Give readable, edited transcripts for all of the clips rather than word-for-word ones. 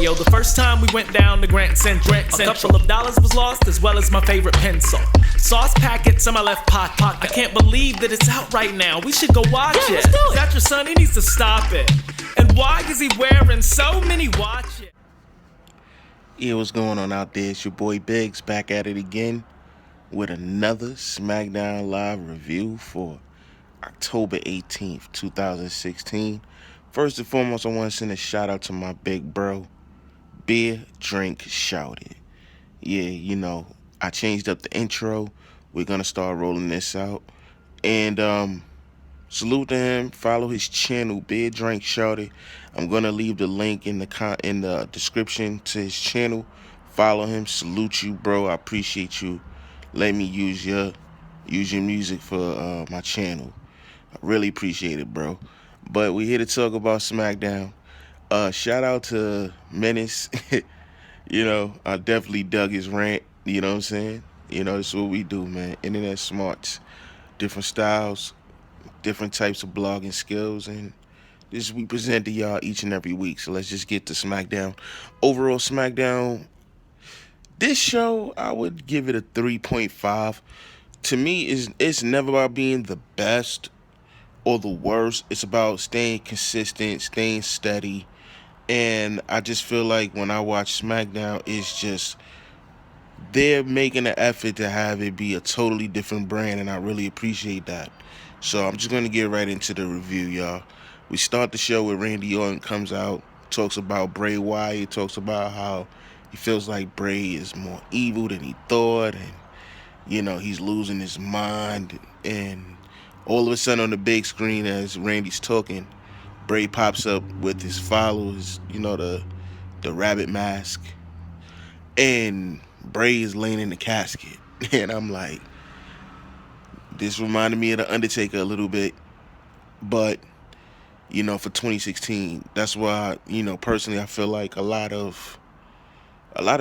radio the first time we went down to Grant Central. A couple of dollars was lost, as well as my favorite pencil. Sauce packets in my left pocket. I can't believe that it's out right now. We should go watch it. Let's do it. Is that your son? He needs to stop it. And why is he wearing so many watches? Yeah, what's going on out there? It's your boy Biggz back at it again with another SmackDown Live review for October 18th, 2016. First and foremost, I want to send a shout out to my big bro, Beer Drink Shouted. Yeah, you know, I changed up the intro. We're going to start rolling this out. And salute to him. Follow his channel, Beer Drink Shouted. I'm going to leave the link in the description to his channel. Follow him. Salute you, bro. I appreciate you. Let me use your music for my channel. I really appreciate it, bro. But we're here to talk about SmackDown. Shout out to Menace. You know, I definitely dug his rant. You know what I'm saying? You know, that's what we do, man. InternetSmarks. Different styles, different types of blogging skills, and this we present to y'all each and every week. So let's just get to SmackDown. Overall, SmackDown, this show, I would give it a 3.5. To me, it's never about being the best or the worst. It's about staying consistent, staying steady. And I just feel like when I watch SmackDown, it's just they're making an effort to have it be a totally different brand, and I really appreciate that. So I'm just going to get right into the review, y'all. We start the show with Randy Orton comes out, talks about Bray Wyatt, talks about how he feels like Bray is more evil than he thought, and, you know, he's losing his mind. And all of a sudden on the big screen as Randy's talking, Bray pops up with his followers, you know, the rabbit mask, and Bray is laying in the casket. And I'm like, this reminded me of The Undertaker a little bit. But, you know, for 2016, that's why, you know, personally, I feel like a lot of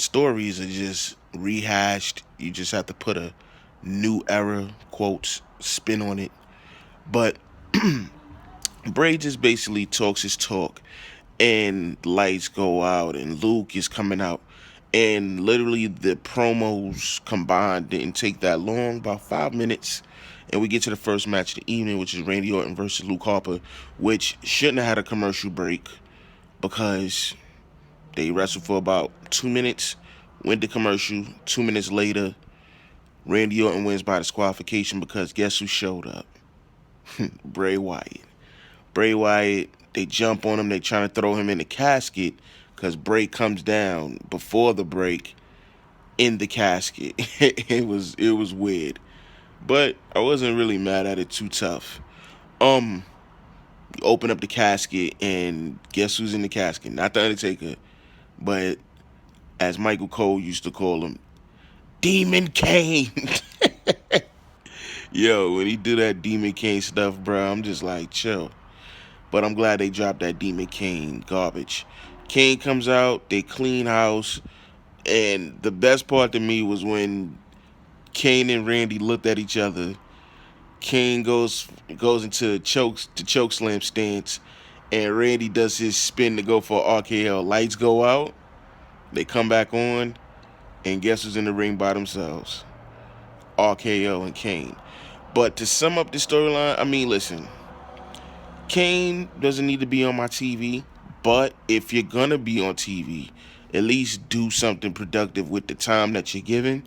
stories are just rehashed. You just have to put a new era, quotes, spin on it. But Bray just basically talks his talk, and lights go out, and Luke is coming out. And literally the promos combined didn't take that long, about 5 minutes. And we get to the first match of the evening, which is Randy Orton versus Luke Harper, which shouldn't have had a commercial break because they wrestled for about 2 minutes, went to commercial. 2 minutes later, Randy Orton wins by disqualification because guess who showed up? Bray Wyatt. Bray Wyatt, they jump on him. They trying to throw him in the casket, because Bray comes down before the break in the casket. It was weird. But I wasn't really mad at it too tough. You open up the casket, and guess who's in the casket? Not The Undertaker, but as Michael Cole used to call him, Demon Kane. Yo, when he do that Demon Kane stuff, bro, I'm just like, chill. But I'm glad they dropped that Demon Kane garbage. Kane comes out, they clean house, and the best part to me was when Kane and Randy looked at each other. Kane goes into choke slam stance, and Randy does his spin to go for RKO. Lights go out, they come back on, and guess who's in the ring by themselves? RKO and Kane. But to sum up the storyline, I mean, listen, Kane doesn't need to be on my TV. But if you're going to be on TV, at least do something productive with the time that you're given.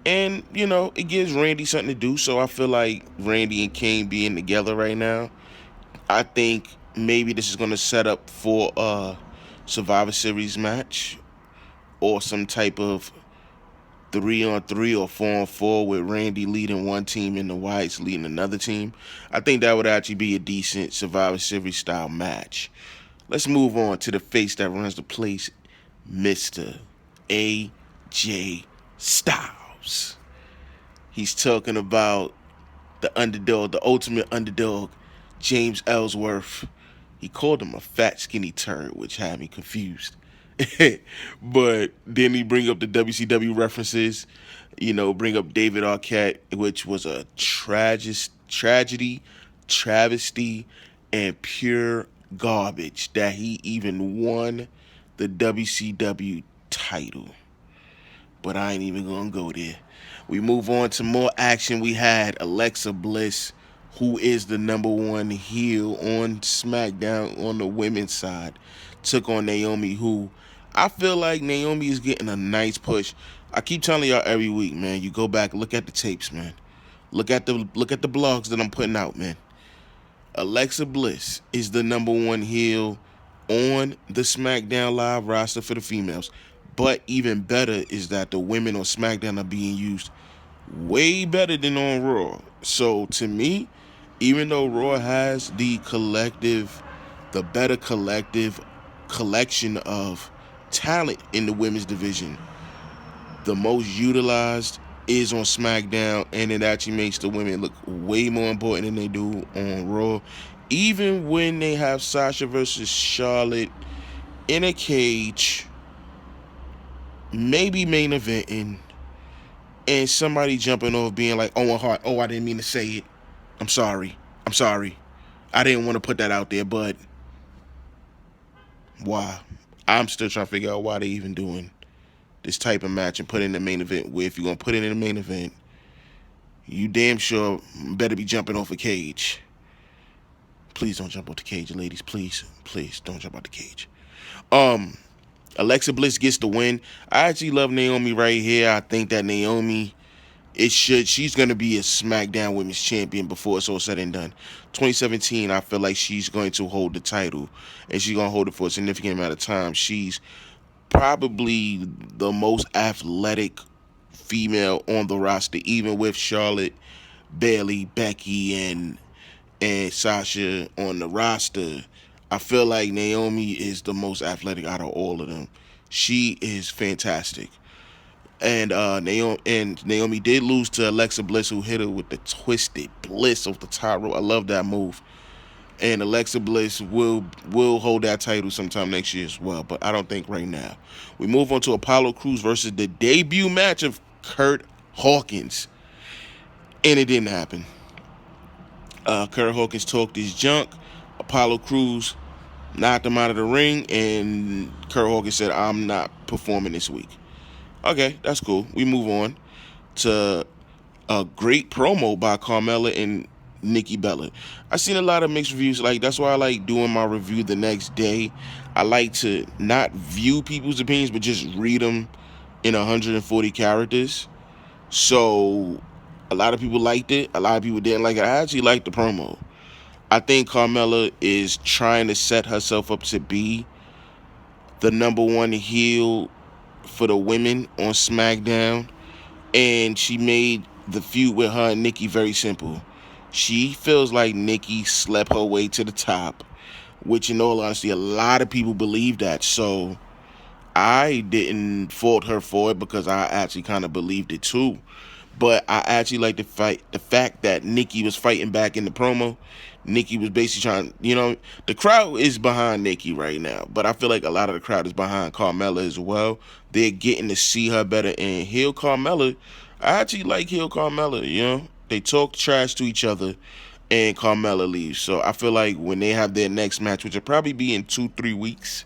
And, you know, it gives Randy something to do. So I feel like Randy and Kane being together right now, I think maybe this is going to set up for a Survivor Series match or some type of 3-on-3 or 4-on-4 with Randy leading one team and the Wyatts leading another team. I think that would actually be a decent Survivor Series style match. Let's move on to the face that runs the place, Mr. AJ Styles. He's talking about the underdog, the ultimate underdog, James Ellsworth. He called him a fat, skinny turd, which had me confused. But then he bring up the WCW references, you know, bring up David Arquette, which was a tragedy, travesty, and pure garbage that he even won the the WCW title. But I ain't even gonna go there. We move on to more action. We had Alexa Bliss, who is the number one heel on SmackDown on the women's side, took on Naomi, who I feel like Naomi is getting a nice push. I keep telling y'all every week, man. You go back, look at the tapes, man. Look at the blogs that I'm putting out, man. Alexa Bliss is the number one heel on the SmackDown Live roster for the females. But even better is that the women on SmackDown are being used way better than on Raw. So to me, even though Raw has the better collective collection of talent in the women's division, the most utilized is on SmackDown, and it actually makes the women look way more important than they do on Raw. Even when they have Sasha versus Charlotte in a cage, maybe main eventing, and somebody jumping off being like, Owen Hart, oh, I didn't mean to say it. I'm sorry. I didn't want to put that out there, but why? I'm still trying to figure out why they even doing this type of match and put it in the main event, where if you're going to put it in the main event, you damn sure better be jumping off a cage. Please don't jump off the cage, ladies. Please don't jump off the cage. Alexa Bliss gets the win. I actually love Naomi right here. I think that Naomi, she's going to be a SmackDown Women's Champion before it's all said and done. 2017, I feel like she's going to hold the title, and she's going to hold it for a significant amount of time. She's probably the most athletic female on the roster, even with Charlotte, Bayley, Becky, and Sasha on the roster. I feel like Naomi is the most athletic out of all of them. She is fantastic. And Naomi did lose to Alexa Bliss, who hit her with the Twisted Bliss off the top rope. I love that move. And Alexa Bliss will hold that title sometime next year as well, but I don't think right now. We move on to Apollo Crews versus the debut match of Kurt Hawkins. And it didn't happen. Kurt Hawkins talked his junk. Apollo Crews knocked him out of the ring, and Kurt Hawkins said, I'm not performing this week. Okay, that's cool. We move on to a great promo by Carmella and Nikki Bella. I've seen a lot of mixed reviews. Like, that's why I like doing my review the next day. I like to not view people's opinions, but just read them in 140 characters. So a lot of people liked it. A lot of people didn't like it. I actually liked the promo. I think Carmella is trying to set herself up to be the number one heel for the women on SmackDown. And she made the feud with her and Nikki very simple. She feels like Nikki slept her way to the top, which in all honesty, a lot of people believe that. So I didn't fault her for it because I actually kind of believed it too. But I actually like the fact that Nikki was fighting back in the promo. Nikki was basically trying, the crowd is behind Nikki right now, but I feel like a lot of the crowd is behind Carmella as well. They're getting to see her better. And heel Carmella, I actually like heel Carmella, They talk trash to each other, and Carmella leaves. So I feel like when they have their next match, which will probably be in 2-3 weeks,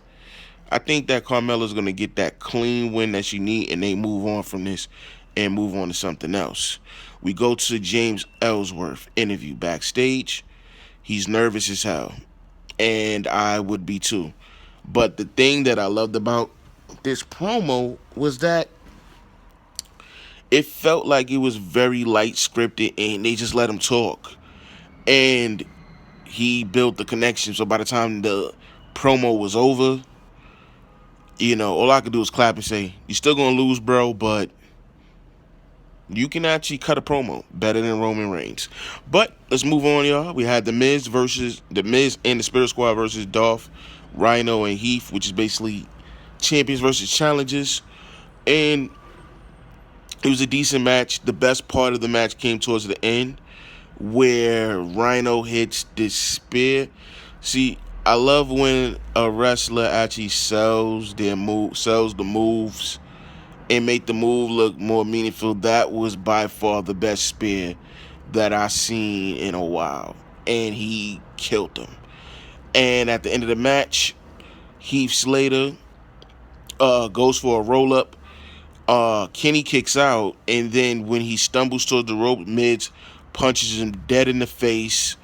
I think that Carmella's going to get that clean win that she needs, and they move on from this and move on to something else. We go to James Ellsworth interview backstage. He's nervous as hell, and I would be too. But the thing that I loved about this promo was that it felt like it was very light scripted, and they just let him talk. And he built the connection. So by the time the promo was over, all I could do was clap and say, you're still going to lose, bro, but you can actually cut a promo better than Roman Reigns. But let's move on, y'all. We had The Miz and the Spirit Squad versus Dolph, Rhino, and Heath, which is basically champions versus challengers. And it was a decent match. The best part of the match came towards the end, where Rhino hits this spear. See, I love when a wrestler actually sells the moves and make the move look more meaningful. That was by far the best spear that I've seen in a while. And he killed him. And at the end of the match, Heath Slater goes for a roll up. Kenny kicks out, and then when he stumbles towards the rope, Miz punches him dead in the face.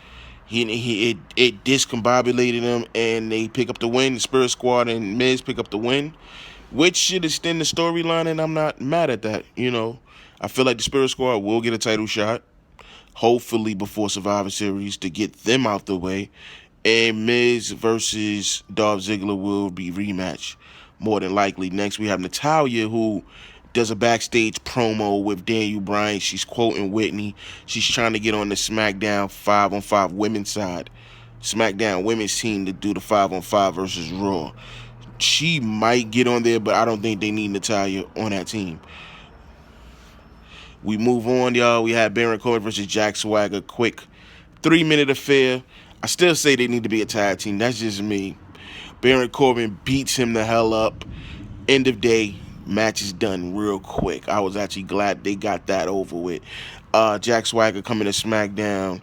It discombobulated him, and they pick up the win. The Spirit Squad and Miz pick up the win, which should extend the storyline, and I'm not mad at that. I feel like the Spirit Squad will get a title shot, hopefully before Survivor Series, to get them out the way. And Miz versus Dolph Ziggler will be rematch, more than likely. Next, we have Natalya, who does a backstage promo with Daniel Bryan. She's quoting Whitney. She's trying to get on the SmackDown 5-on-5 women's side. SmackDown women's team to do the 5-on-5 versus Raw. She might get on there, but I don't think they need Natalya on that team. We move on, y'all. We had Baron Corbin versus Jack Swagger. Quick 3-minute affair. I still say they need to be a tag team. That's just me. Baron Corbin beats him the hell up. End of day. Match is done real quick. I was actually glad they got that over with. Jack Swagger coming to SmackDown.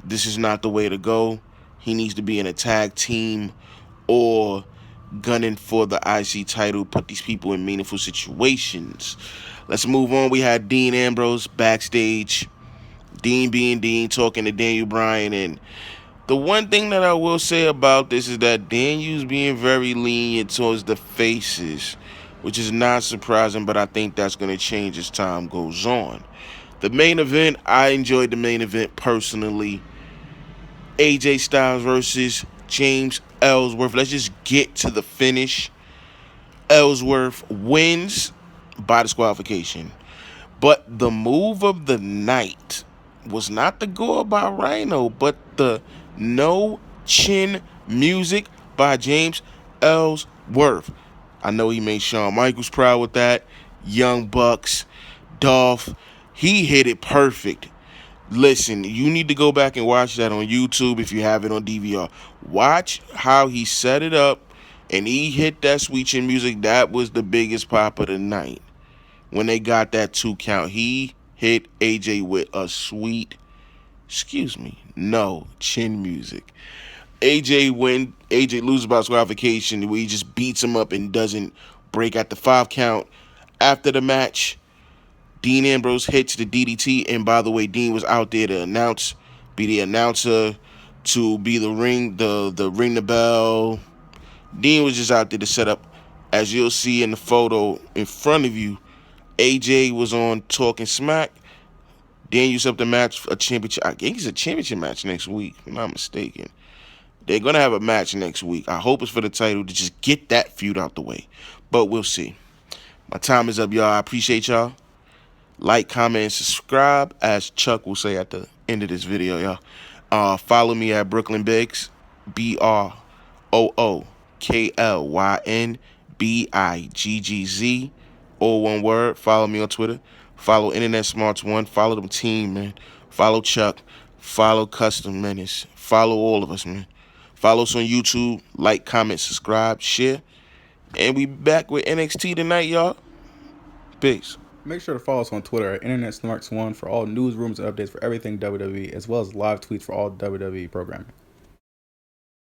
This is not the way to go. He needs to be in a tag team or gunning for the IC title. Put these people in meaningful situations. Let's move on. We had Dean Ambrose backstage. Dean being Dean, talking to Daniel Bryan. And the one thing that I will say about this is that Daniel's being very lenient towards the faces, which is not surprising, but I think that's going to change as time goes on. The main event, I enjoyed the main event personally. AJ Styles versus James Ellsworth. Let's just get to the finish. Ellsworth wins by disqualification. But the move of the night was not the gore by Rhino, but the no chin music by James Ellsworth. I know he made Shawn Michaels proud with that. Young Bucks, Dolph, he hit it perfect. Listen, you need to go back and watch that on YouTube if you have it on DVR. Watch how he set it up and he hit that sweet chin music. That was the biggest pop of the night. When they got that 2 count, he hit AJ with a sweet, chin music. AJ loses by disqualification, where he just beats him up and doesn't break at the 5 count. After the match, Dean Ambrose hits the DDT, and by the way, Dean was out there to be the announcer, to be the ring the bell. Dean was just out there to set up. As you'll see in the photo in front of you, AJ was on Talking Smack. Then you set up the match, a championship. I think it's a championship match next week, if I'm not mistaken. They're going to have a match next week. I hope it's for the title to just get that feud out the way. But we'll see. My time is up, y'all. I appreciate y'all. Like, comment, and subscribe, as Chuck will say at the end of this video, y'all. Follow me at Brooklyn Biggz, BROOKLYNBIGGZ, all one word. Follow me on Twitter. Follow InternetSmarks1. Follow the team, man. Follow Chuck. Follow Custom Menace. Follow all of us, man. Follow us on YouTube. Like, comment, subscribe, share. And we back with NXT tonight, y'all. Peace. Make sure to follow us on Twitter at InternetSmarks1 for all news, rumors, and updates for everything WWE, as well as live tweets for all WWE programming.